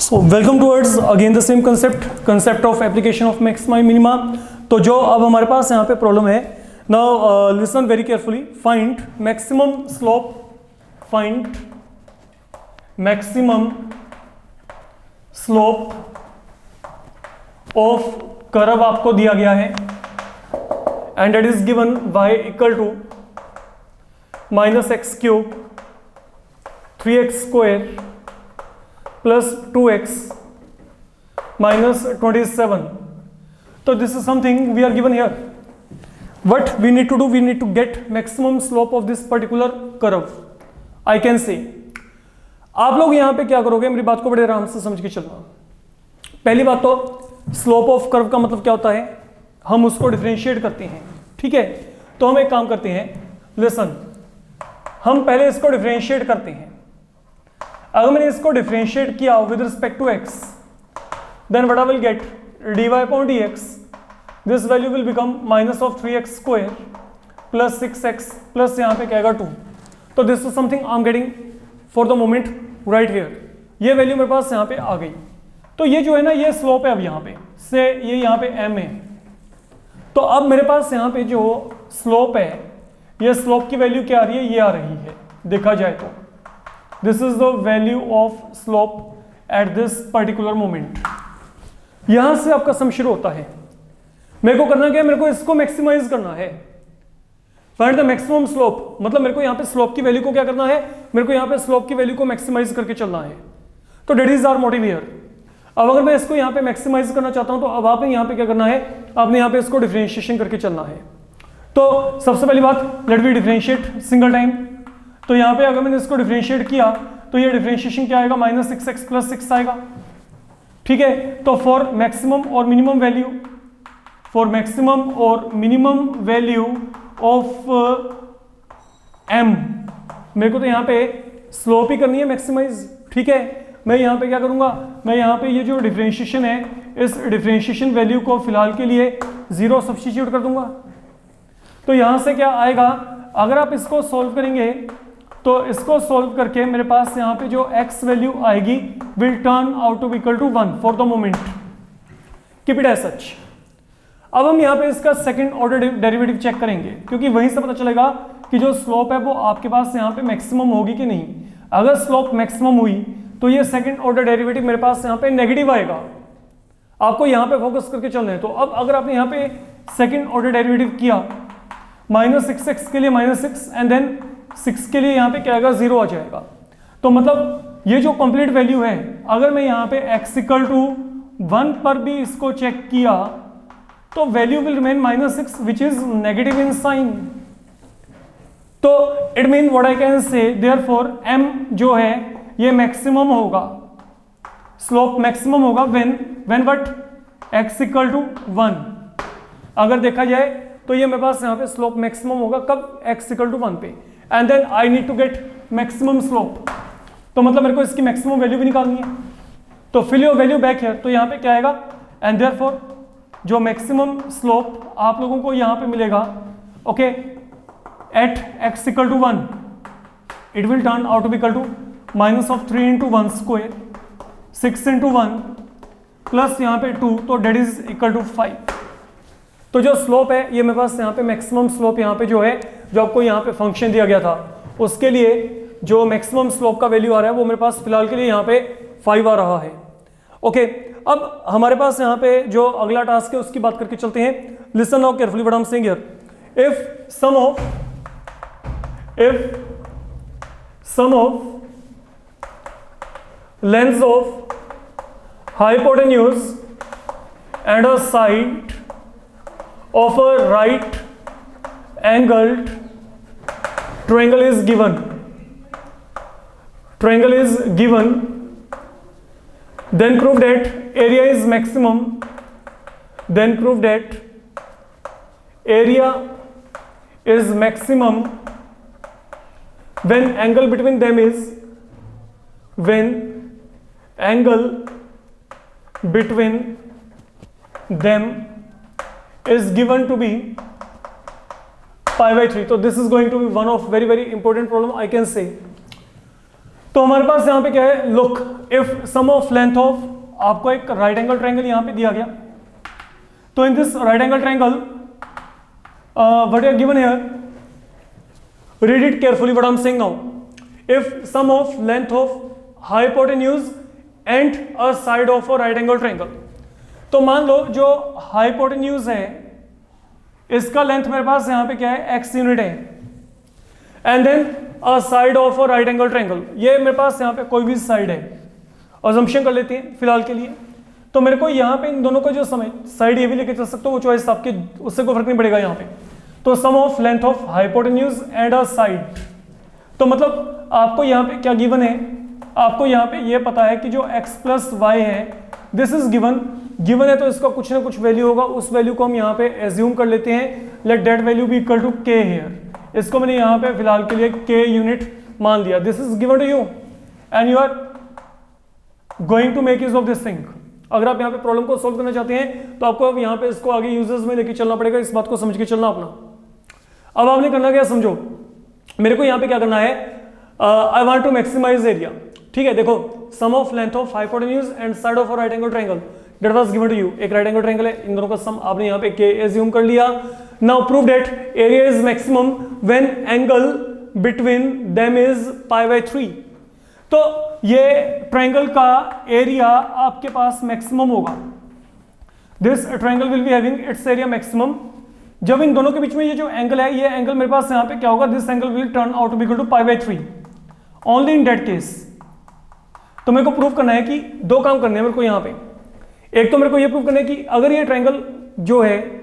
So welcome towards again the same concept of application of maxima and minima. तो जो अब हमारे पास यहाँ पे प्रॉब्लम है, now listen very carefully. Find maximum slope of curve आपको दिया गया है and that is given y equal to minus x cube 3x square plus 2x minus 27. So this is something we are given here. What we need to do, we need to get maximum slope of this particular curve. I can say आप लोग यहाँ पे क्या करोगे, मेरी बात को बड़े आराम से समझ के चलना. पहली बात तो स्लोप ऑफ कर्व का मतलब क्या होता है, हम उसको डिफरेंशिएट करते हैं. ठीक है, तो हम एक काम करते हैं, लिसन, हम पहले इसको डिफरेंशिएट करते हैं. अगर मैंने इसको डिफरेंशिएट किया with respect to x, then what I will get dy upon dx, this value will become minus of 3x square plus 6x plus यहाँ पे क्या आएगा 2. तो this is something I am getting for the moment right here. ये value मेरे पास यहाँ पे आ गई. तो ये जो है ना, ये स्लोप है. अब यहाँ पे से ये यहाँ पे m है. तो अब मेरे पास यहाँ पे जो स्लोप है, ये स्लोप की वैल्यू क्या आ रही है, ये आ रही है. देखा जाए तो this is the value of slope at this particular moment. यहां से आपका सम शुरू होता है. मेरे को करना क्या है, मेरे को इसको मैक्सिमाइज करना है. फाइंड द मैक्सिमम स्लोप, मतलब मेरे को यहाँ पे स्लोप की वैल्यू को क्या करना है, मेरे को यहाँ पे स्लोप की वैल्यू को मैक्सिमाइज करके चलना है. तो that is our motive here. अब अगर मैं इसको यहाँ पे मैक्सिमाइज करना चाहता हूं, तो अब आपने यहाँ पे क्या करना है, आपने यहाँ पे इसको डिफरेंशिएशन करके चलना है. तो सबसे पहली बात, let me differentiate single time. तो यहाँ पे अगर मैंने इसको डिफरेंशिएट किया तो ये डिफरेंशिएशन क्या आएगा, माइनस 6x प्लस 6 आएगा. ठीक है, तो फॉर मैक्सिमम और मिनिमम वैल्यू ऑफ m, मेरे को तो यहाँ पे स्लोप ही करनी है मैक्सिमाइज. ठीक है, मैं यहाँ पे क्या करूँगा, मैं यहाँ पे ये जो डिफरेंशिएशन है, इस डिफरेंशिएशन वैल्यू को फिलहाल के लिए 0 सब्स्टिट्यूट कर दूंगा. तो यहाँ से क्या आएगा, अगर आप इसको सॉल्व करेंगे तो इसको सॉल्व करके मेरे पास यहाँ पे जो x वैल्यू आएगी will turn out to equal to 1 for the moment. Keep it as such. अब हम यहाँ पे इसका सेकंड ऑर्डर डेरिवेटिव चेक करेंगे, क्योंकि वहीं से पता चलेगा कि जो स्लोप है वो आपके पास यहाँ पे मैक्सिमम होगी कि नहीं. अगर स्लोप मैक्सिमम हुई तो ये सेकंड ऑर्डर डेरिवेटिव मेरे पास यहाँ पे नेगेटिव आएगा. आपको यहाँ पे फोकस करके चलना है. तो अब अगर आपने यहाँ पे सेकंड ऑर्डर डेरिवेटिव किया, माइनस 6x के लिए माइनस 6 एंड देन 6 के लिए यहाँ पे क्या आएगा, 0 आ जाएगा. तो मतलब ये जो कंप्लीट वैल्यू है, अगर मैं यहाँ पे x इक्वल टू 1 पर भी इसको चेक किया तो value will remain minus 6 which is negative in sign. तो it mean what I can say, therefore m जो है ये मैक्सिमम होगा, स्लोप मैक्सिमम होगा when what, x equal to 1. अगर देखा जाए तो ये मेरे पास यहाँ पे स्लोप मैक्सिमम होगा कब, x इक्वल टू 1 पे. And then I need to get maximum slope. तो मतलब मेरे को इसकी मैक्सिमम वैल्यू भी निकालनी है. तो fill your value back here. तो यहाँ पे क्या आएगा, एंड देयरफॉर जो मैक्सिमम स्लोप आप लोगों को यहाँ पे मिलेगा, okay, at x equal to 1, it will turn out to be equal to minus of 3 into 1 square 6 into 1 plus यहाँ पे 2, तो डेट इज इक्वल टू 5. तो जो स्लोप है ये मेरे पास यहाँ पे मैक्सिमम स्लोप यहाँ पे जो है, जो आपको यहाँ पे फंक्शन दिया गया था, उसके लिए जो मैक्सिमम स्लोप का वैल्यू आ रहा है वो मेरे पास फिलहाल के लिए यहाँ पे 5 आ रहा है. ओके, अब हमारे पास यहाँ पे जो अगला टास्क है उसकी बात करके चलते हैं. Listen now carefully what I am saying here. If sum of lengths of hypotenuse and a side of a right angled triangle is given, then prove that area is maximum, when angle between them is given to be pi by 3. So this is going to be one of very important problem I can say. तो हमारे पास यहाँ पे क्या है, look if sum of length of, आपको एक right angle triangle यहाँ पे दिया गया, तो in this right angle triangle what are given here, read it carefully what I'm saying now. If sum of length of hypotenuse and a side of a right angle triangle, तो मान लो जो hypotenuse है इसका length मेरे पास यहाँ पे क्या है, x यूनिट है, and then a side of a right angle triangle, ये मेरे पास यहाँ पे कोई भी साइड है, अजम्पशन कर लेते हैं फिलहाल के लिए। तो मेरे को यहाँ पे इन दोनों का जो समय साइड ये भी लेके चल सकते हो, वो चॉइस आपके, उससे कोई फर्क नहीं पड़ेगा यहाँ पे। तो sum of length of hypotenuse and a side, तो मतलब आपको यहाँ पे क्या गिवन है, आपको यहाँ पे ये पता है कि जो x प्लस वाई है दिस इज गिवन है, तो इसका कुछ ना कुछ वैल्यू होगा, उस वैल्यू को हम यहाँ पे एज्यूम कर लेते हैं, let that value be equal to k here. इसको मैंने यहाँ पे फिलहाल के लिए k यूनिट मान लिया, this is given to you and you are going to make use of this thing. अगर आप यहाँ पे प्रॉब्लम को सॉल्व करना चाहते हैं तो आपको अब यहाँ पे इसको आगे यूजर्स में लेके चलना पड़ेगा, इस बात को समझ के चलना अपना। अब आपने करना क्या समझो, मेरे को यहाँ पे क्या करना है, I want to maximize area, ठीक है। देखो sum of length of hypotenuse and side of a right angle triangle that was given to you, एक राइट एंगल ट्रायंगल है, इन दोनों का सम आपने यहाँ पे k एज्यूम कर लिया। Now prove that area is maximum when angle between them is π/3। तो ये ट्रायंगल का एरिया आपके पास मैक्सिमम होगा, this triangle will be having its area maximum जब इन दोनों के बीच में ये जो एंगल है, ये एंगल मेरे पास यहाँ पे क्या होगा, this angle will turn out to be equal to π/3 only in that case. तो मेरे को प्रूव करना है कि दो काम करने हैं मेरे को यहाँ पे, एक तो मेरे को ये प्रूव करना है कि अगर ये ट्रायंगल जो है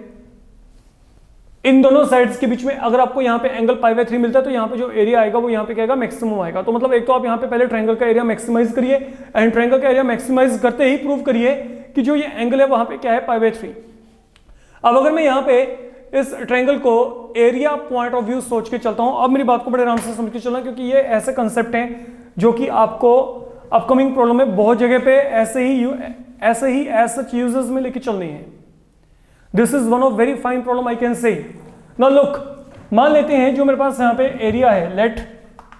इन दोनों साइड्स के बीच में अगर आपको यहाँ पे एंगल π/3 मिलता है तो यहाँ पे जो एरिया आएगा वो यहाँ पे क्या आएगा, मैक्सिमम आएगा। तो मतलब एक तो आप यहाँ पे पहले ट्रायंगल का एरिया मैक्सिमाइज करिए एंड ट्रायंगल का एरिया मैक्सिमाइज करते ही प्रूव करिए कि जो ये एंगल है वहां पे क्या है, π/3। अब अगर मैं यहाँ पे इस ट्रायंगल को एरिया पॉइंट ऑफ व्यू सोच के चलता हूं, अब मेरी बात को बड़े आराम से समझ के चलना, क्योंकि ये ऐसे कंसेप्ट हैं जो कि आपको अपकमिंग प्रॉब्लम में बहुत जगह पे ऐसे ही एज सच यूजेस में लेके चलनी है। This is one of very fine problem I can से। नाउ लुक, मान लेते हैं जो मेरे पास यहाँ पे एरिया है, लेट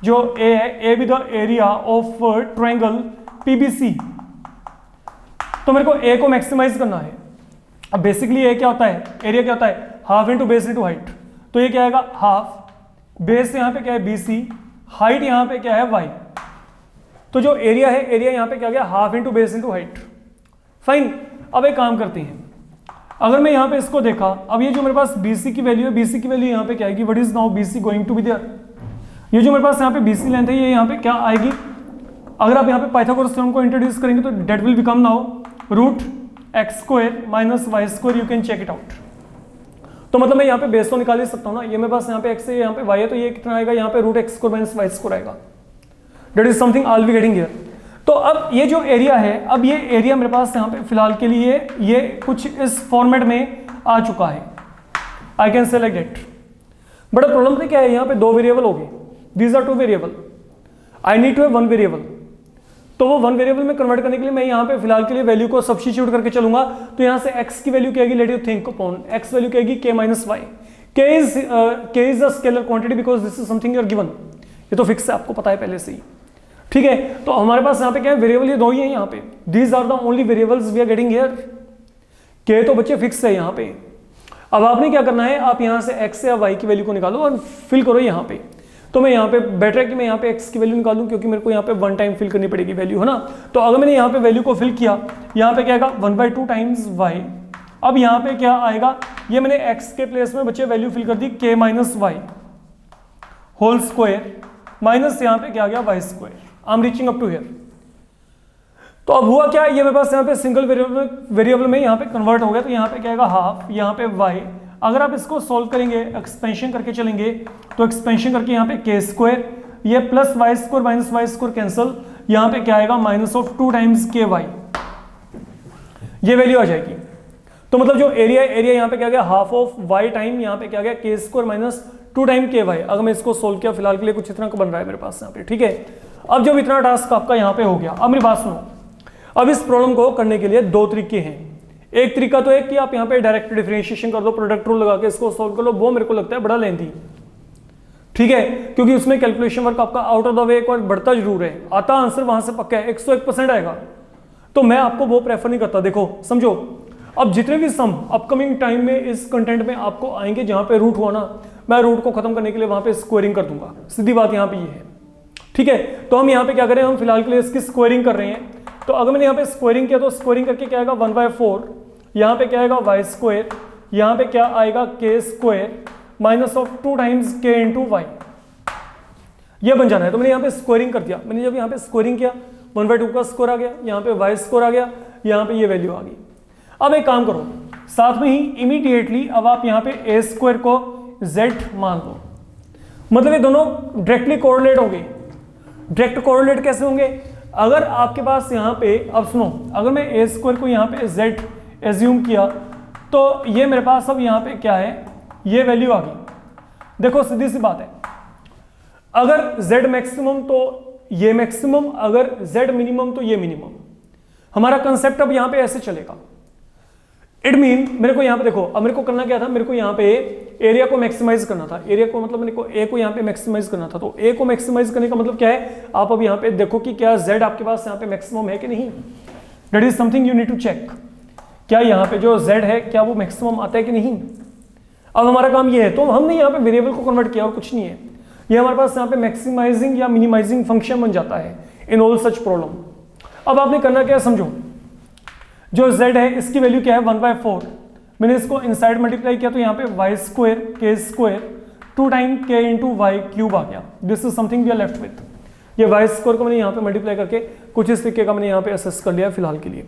जो ए है, A be the area of triangle PBC। तो मेरे को ए को मैक्सिमाइज करना है। अब बेसिकली ए क्या होता है, एरिया क्या होता है, half into base into height. तो ये क्या आएगा, हाफ, बेस यहाँ पे क्या है BC, हाइट यहाँ पे क्या है Y। तो जो एरिया है, एरिया यहाँ पे क्या गया, half into base into height. Fine. अब एक काम करते हैं, अगर मैं यहाँ पे इसको देखा, अब ये जो मेरे पास BC की वैल्यू है, BC की वैल्यू यहाँ पे क्या आएगी, what is now BC going to be there. ये जो मेरे पास यहाँ पे BC लेंथ है, ये यहाँ पे क्या आएगी, अगर आप यहाँ पे पाइथागोरस थ्योरम को इंट्रोड्यूस करेंगे तो that will become now √x² minus y², you can check it out. तो मतलब मैं यहाँ पे बेस तो निकाल ही सकता हूँ ना, ये मेरे पास यहाँ पे x है, यहाँ पे y है, तो ये कितना आएगा, यहाँ पे √x² माइनस y² आएगा। That is something I will be getting here. तो अब ये जो एरिया है, अब ये एरिया मेरे पास यहाँ पे फिलहाल के लिए ये कुछ इस फॉर्मेट में आ चुका है, I can say like that. But problem तो क्या है, यहाँ पे दो वेरिएबल हो गए, these are two variable, I need to have one variable. तो वो वन वेरिएबल में कन्वर्ट करने के लिए मैं यहाँ पे फिलहाल के लिए वैल्यू को सब्स्टिट्यूट करके चलूंगा। तो यहाँ से x की वैल्यू क्या आएगी, let you think upon, x value क्या आएगी, k minus y. k is a scalar quantity because this is something you're given, ये तो फिक्स है, आपको पता है पहले से ही, ठीक है। तो हमारे पास यहाँ पे क्या है, वेरिएबल ये दो ही है यहाँ पे, these are the only variables we are getting here. k तो बच्चे फिक्स है यहाँ पे। अब आपने क्या करना है, आप यहाँ से x या y की वैल्यू को निकालो और फिल करो यहाँ पे। तो मैं यहाँ पे बेटर है कि मैं यहाँ पे x की वैल्यू निकालूं, क्योंकि मेरे को यहाँ पे वन टाइम फिल करनी पड़ेगी वैल्यू, है ना। तो अगर मैंने यहाँ पे वैल्यू को फिल किया, यहाँ पे क्या आएगा 1/2 टाइम्स y। अब यहाँ पे क्या आएगा, ये मैंने x के प्लेस में बच्चे वैल्यू फिल कर दी k minus y whole square, minus यहाँ पे क्या आ गया y²। I am reaching up to here. तो अब हुआ क्या, ये मेरे पास यहाँ पे सिंगल वेरिएबल में यहाँ पे कन्वर्ट हो गया। तो यहाँ पे क्या आएगा हाफ, यहाँ पे y। अगर आप इसको सॉल्व करेंगे, एक्सपेंशन करके चलेंगे, तो एक्सपेंशन करके यहाँ पे k², ये plus y² minus y² cancel, यहाँ पे क्या आएगा माइनस ऑफ 2 टाइम्स ky, ये वैल्यू आ जाएगी। तो मतलब जो एरिया यहाँ पे क्या गया, हाफ ऑफ y टाइम यहाँ पे क्या गया k² माइनस 2 टाइम ky। अगर मैं इसको सोल्व किया, फिलहाल के लिए कुछ इतना का बन रहा है मेरे पास यहाँ पे, ठीक है। अब जब इतना टास्क आपका यहाँ पे हो गया, अब मेरी बात सुनो, अब इस प्रॉब्लम को करने के लिए दो तरीके हैं। एक तरीका तो है कि आप यहाँ पे डायरेक्ट डिफरेंशिएशन कर दो, प्रोडक्ट रूल लगा के इसको सॉल्व कर लो, वो मेरे को लगता है बड़ा लेंथी, ठीक है, क्योंकि उसमें कैलकुलेशन वर्क आपका आउट ऑफ द वे एक बार बढ़ता जरूर है, आता आंसर वहां से पक्का है, 101% आएगा। तो मैं आपको वो प्रेफर नहीं करता। देखो समझो, अब जितने भी सम अपकमिंग टाइम में इस कंटेंट में आपको आएंगे, जहां पे रूट हुआ ना, मैं रूट को खत्म करने के लिए वहां पे स्क्वायरिंग कर दूंगा, सीधी बात यहां पे ये है। ठीक है, तो हम यहाँ पे क्या करें, हम फिलहाल के लिए इसकी स्क्वायरिंग कर रहे हैं। तो अगर मैंने यहाँ पे स्क्वायरिंग किया तो स्क्वायरिंग करके क्या आएगा 1/4, यहाँ पे क्या आएगा वाई स्क्वायर, यहाँ पे क्या आएगा के स्क्वायर माइनस ऑफ 2 टाइम्स के इंटू वाई, ये बन जाना है। तो मैंने यहाँ पे स्क्वायरिंग कर दिया, मैंने जब यहाँ पे स्क्वायरिंग किया 1/2 का स्क्वायर आ गया, यहाँ पे वाई स्क्वायर आ गया, यहाँ पे ये वैल्यू आ गई। अब एक काम करो, साथ में ही इमीडिएटली अब आप यहाँ पे ए स्क्वायर को z मान लो, मतलब ये दोनों डायरेक्टली कोरिलेट होंगे। डायरेक्ट कोरिलेट कैसे होंगे, अगर आपके पास यहाँ पे, अब सुनो, अगर मैं ए स्क्वायर को यहाँ पे z एज्यूम किया तो ये मेरे पास अब यहाँ पे क्या है, ये वैल्यू आ गई। देखो सीधी सी बात है, अगर z मैक्सिमम तो ये मैक्सिमम, अगर z मिनिमम तो ये मिनिमम। हमारा कंसेप्ट अब यहाँ पे ऐसे चलेगा। इट मीन मेरे को यहाँ पे देखो, अब मेरे को करना क्या था, मेरे को यहाँ पे एरिया को मैक्सिमाइज करना था। एरिया को मतलब मेरे को ए को यहाँ पे मैक्सिमाइज करना था। तो ए को मैक्सिमाइज करने का मतलब क्या है, आप अब यहाँ पे देखो कि क्या z आपके पास यहाँ पे मैक्सिमम है कि नहीं। That is something you need to check, क्या यहाँ पे जो z है क्या वो मैक्सिमम आता है कि नहीं। अब हमारा काम ये है, तो हमने यहाँ पे वेरिएबल को कन्वर्ट किया और कुछ नहीं है, ये हमारे पास यहाँ पे मैक्सिमाइजिंग या मिनिमाइजिंग फंक्शन बन जाता है इन ऑल सच प्रॉब्लम। अब आपने करना क्या है समझो, जो z है इसकी वैल्यू क्या है 1/4, मैंने इसको इनसाइड मल्टीप्लाई किया तो यहाँ पे वाई स्क्वायर के स्क्वायर 2 टाइम के इंटू वाई क्यूब आ गया। This is something we are left with. ये वाई स्क्वायर को मैंने यहाँ पे मल्टीप्लाई करके कुछ इस तरीके का मैंने यहाँ पे असेस कर लिया फिलहाल के लिए।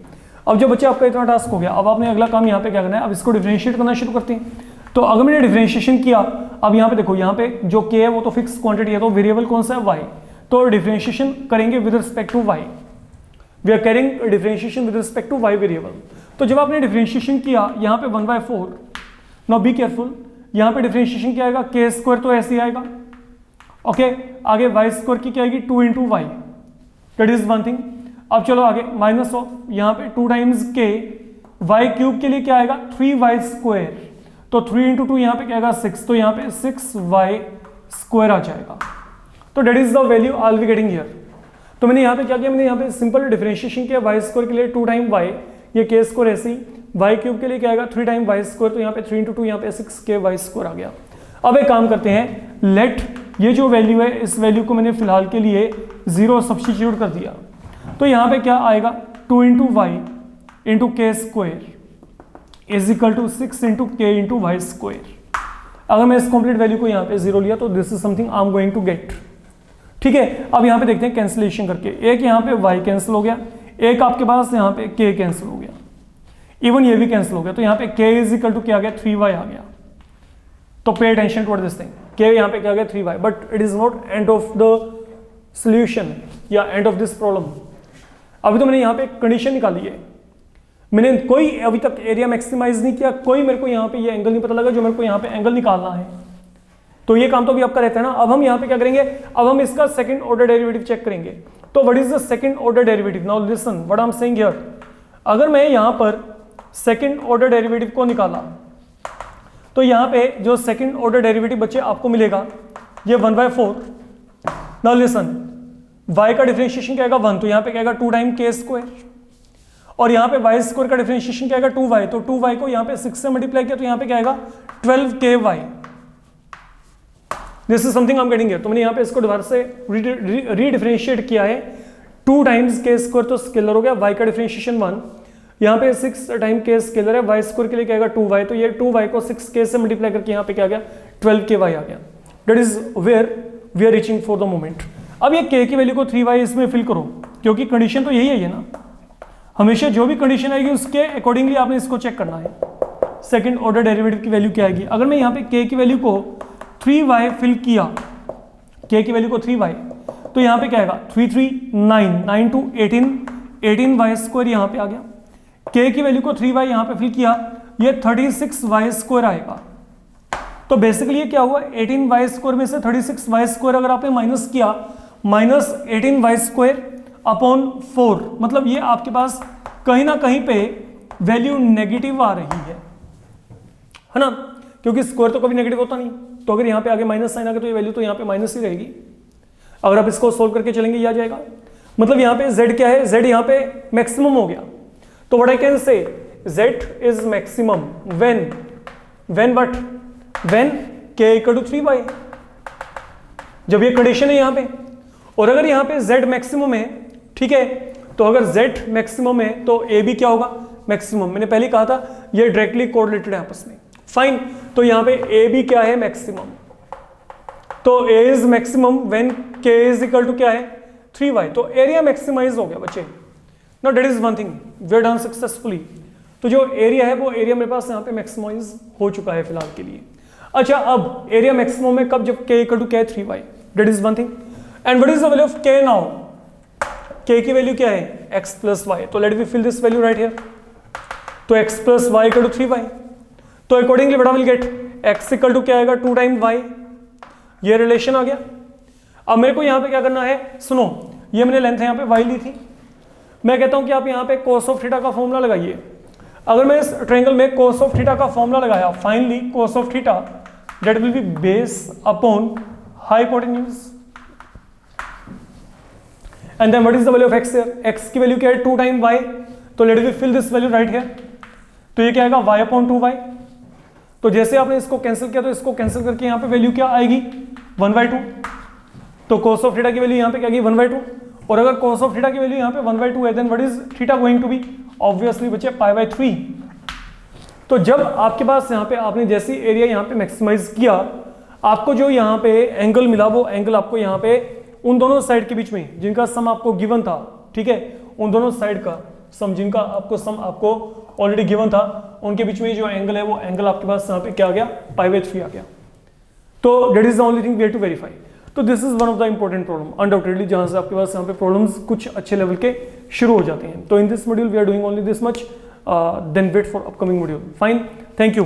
अब जो बच्चे आपका इतना टास्क हो गया, अब आपने अगला काम यहाँ पे क्या करना है, अब इसको डिफरेंशिएट करना शुरू करते हैं। तो अगर मैंने डिफरेंशिएशन किया, अब यहाँ पे देखो, यहाँ पे जो k है वो तो फिक्स क्वांटिटी है, तो वेरिएबल कौन सा है y, तो डिफरेंशिएशन करेंगे with respect to y, we are carrying differentiation with respect to y variable. तो जब आपने डिफरेंशिएशन किया यहाँ पे 1/4, नाउ बी केयरफुल, यहाँ पे डिफरेंशिएशन क्या आएगा, के स्क्वायर तो ऐसे ही आएगा, ओके। आगे वाई स्क्वायर की क्या आएगी 2 into y, that is one thing. अब चलो आगे माइनस ऑफ यहाँ पे 2 टाइम्स के, वाई क्यूब के लिए क्या आएगा 3y स्क्वायर, तो 3 इंटू 2 यहाँ पे क्या आएगा 6, तो यहाँ पे 6y स्क्वायर आ जाएगा। तो that is the value I will be getting here. तो मैंने यहाँ पे क्या किया, मैंने यहाँ पे सिंपल डिफरेंशिएशन किया, वाई स्क्वायर के लिए 2 टाइम y, ये के स्क्वायर ऐसे ही, वाई क्यूब के लिए क्या आएगा 3 टाइम वाई स्क्वायर, तो यहाँ पे 3 इंटू 2 यहाँ पे 6 वाई स्क्वायर आ गया। अब एक काम करते हैं, लेट ये जो वैल्यू है इस वैल्यू को मैंने फिलहाल के लिए 0 सब्स्टिट्यूट कर दिया, तो यहाँ पे क्या आएगा 2 into y into k square is equal to 6 into k into y square. अगर मैं इस कंप्लीट वैल्यू को यहाँ पे 0 लिया तो this is something I am going to get. ठीक है, अब यहाँ पे देखते हैं कैंसिलेशन करके, एक यहाँ पे y कैंसिल हो गया, एक आपके पास यहाँ पे k कैंसिल हो गया, इवन ये भी कैंसिल हो गया, तो यहाँ पे k इज इक्वल टू क्या आ गया 3y आ गया। तो pay attention toward this thing, k यहाँ पे क्या आ गया 3y, but it is not end of the solution या एंड ऑफ दिस प्रॉब्लम। अभी तो मैंने यहाँ पे कंडीशन निकाली है, मैंने कोई अभी तक एरिया मैक्सिमाइज नहीं किया, कोई मेरे को यहाँ पे ये एंगल नहीं पता लगा जो मेरे को यहाँ पे एंगल निकालना है, तो ये काम तो भी आपका रहता है ना। अब हम यहाँ पे क्या करेंगे, अब हम इसका सेकंड ऑर्डर डेरिवेटिव चेक करेंगे। तो what is the second order derivative, now listen what I am saying here. अगर मैं यहाँ पर सेकंड ऑर्डर डेरिवेटिव को निकाला तो यहाँ पे जो सेकंड ऑर्डर डेरिवेटिव बच्चे आपको मिलेगा ये 1/4। नाउ लिसन, y का डिफरेंशिएशन क्या आएगा 1, तो यहाँ पे क्या आएगा 2 टाइम के स्क्वायर, और यहाँ पे वाई स्क्वायर का डिफरेंशिएशन क्या आएगा 2y, तो 2y को यहाँ पे 6 से मल्टीप्लाई किया तो यहाँ पे क्या आएगा 12ky। This is something I am getting here. तो मैंने यहाँ पे इसको दोबारा से रीडिफरेंशिएट किया है, 2 टाइम्स के स्क्वायर तो स्केलर हो गया, y का डिफरेंशिएशन 1, यहाँ पे 6 टाइम के स्केलर है, y स्क्वायर के लिए क्या आएगा 2y, तो ये 2y को 6k से मल्टीप्लाई करके यहाँ पे क्या आ गया 12ky आ गया। That is where we are reaching for the moment. अब ये k की वैल्यू को 3y इसमें फिल करो, क्योंकि कंडीशन तो यही है ना, हमेशा जो भी कंडीशन आएगी उसके अकॉर्डिंगली आपने इसको चेक करना है सेकंड ऑर्डर डेरिवेटिव की वैल्यू क्या आएगी। अगर मैं यहाँ पे k की वैल्यू को 3y फिल किया, k की वैल्यू को 3y, तो यहाँ पे क्या आएगा 3 3 9 9 टू 18y स्क्वायर यहाँ पे आ गया। k की वैल्यू को 3y यहाँ पे फिल किया, ये 36y स्क्वायर आएगा। तो बेसिकली ये क्या हुआ 18y स्क्वायर में से 36y स्क्वायर अगर आपने माइनस किया, माइनस 18y स्क्वायर अपॉन 4, मतलब ये आपके पास कहीं ना कहीं पे वैल्यू नेगेटिव आ रही है ना, क्योंकि स्क्वायर तो कभी नेगेटिव होता नहीं। तो अगर यहाँ पे आगे माइनस साइन आ गया तो ये वैल्यू तो यहाँ पे माइनस ही रहेगी। अगर आप इसको सोल्व करके चलेंगे ये आ जाएगा। मतलब यहाँ पे z क्या है, z यहाँ पे मैक्सिमम हो गया। तो what I can say z is maximum when what, when k equal to 3y, जब ये कंडीशन है यहाँ पे। और अगर यहाँ पे z मैक्सिमम है, ठीक है, तो अगर z मैक्सिमम है तो a भी क्या होगा, मैक्सिमम। मैंने पहले कहा था ये डायरेक्टली कोरिलेटेड है आपस में। फाइन, तो यहाँ पे a भी क्या है, मैक्सिमम। तो a is maximum when k is equal to क्या है, 3y। तो एरिया मैक्सिमाइज हो गया बच्चे। Now that is one thing we are done successfully. तो जो एरिया है वो एरिया मेरे पास यहाँ पे मैक्सिमाइज हो चुका है फिलहाल के लिए। अच्छा, अब एरिया मैक्सिमम है कब, जब k इक्वल टू क्या है, 3y। That is one thing. And what is the value of k now, k की वैल्यू क्या है, x प्लस वाई। तो let me fill this value right here. तो x plus y equal to 3y। तो accordingly what will get, x equal to क्या आएगा, 2 time y। ये relation आ गया। अब मेरे को यहाँ पे क्या करना है, सुनो, ये मैंने लेंथ यहाँ पे y ली थी। मैं कहता हूँ कि आप यहाँ पे cos ऑफ थीटा का फॉर्मूला लगाइए। अगर मैं इस ट्रायंगल में cos ऑफ थीटा का फॉर्मूला लगाया, finally cos of theta that will be base upon hypotenuse. And then what is the value of x here, x की वैल्यू क्या है, 2 टाइम y। तो let me fill this value right here. तो ये क्या आएगा, y upon 2y। तो जैसे आपने इसको कैंसिल किया तो इसको कैंसिल करके यहाँ पे वैल्यू क्या आएगी, 1/2। तो cos ऑफ थीटा की वैल्यू यहाँ पे क्या आएगी, 1/2। और अगर cos ऑफ थीटा की वैल्यू यहाँ पे 1/2 है, then what is theta going to be, obviously बच्चे π/3। तो जब आपके पास यहाँ पे आपने जैसी एरिया यहाँ पे मैक्सिमाइज किया, आपको जो यहाँ पे एंगल मिला, वो एंगल आपको यहाँ पे उन दोनों साइड के बीच में जिनका सम आपको गिवन था, ठीक है, उन दोनों साइड का सम जिनका आपको सम आपको ऑलरेडी गिवन था, उनके बीच में जो एंगल है वो एंगल आपके पास यहाँ पे क्या आ गया, π/3 आ गया। तो that is the only thing we have to verify. तो this is one of the important problem undoubtedly, जहां से आपके पास यहाँ पे प्रॉब्लम्स कुछ अच्छे लेवल के शुरू हो जाते हैं। तो in this module we are doing only this much, then wait for upcoming module. Fine, thank you.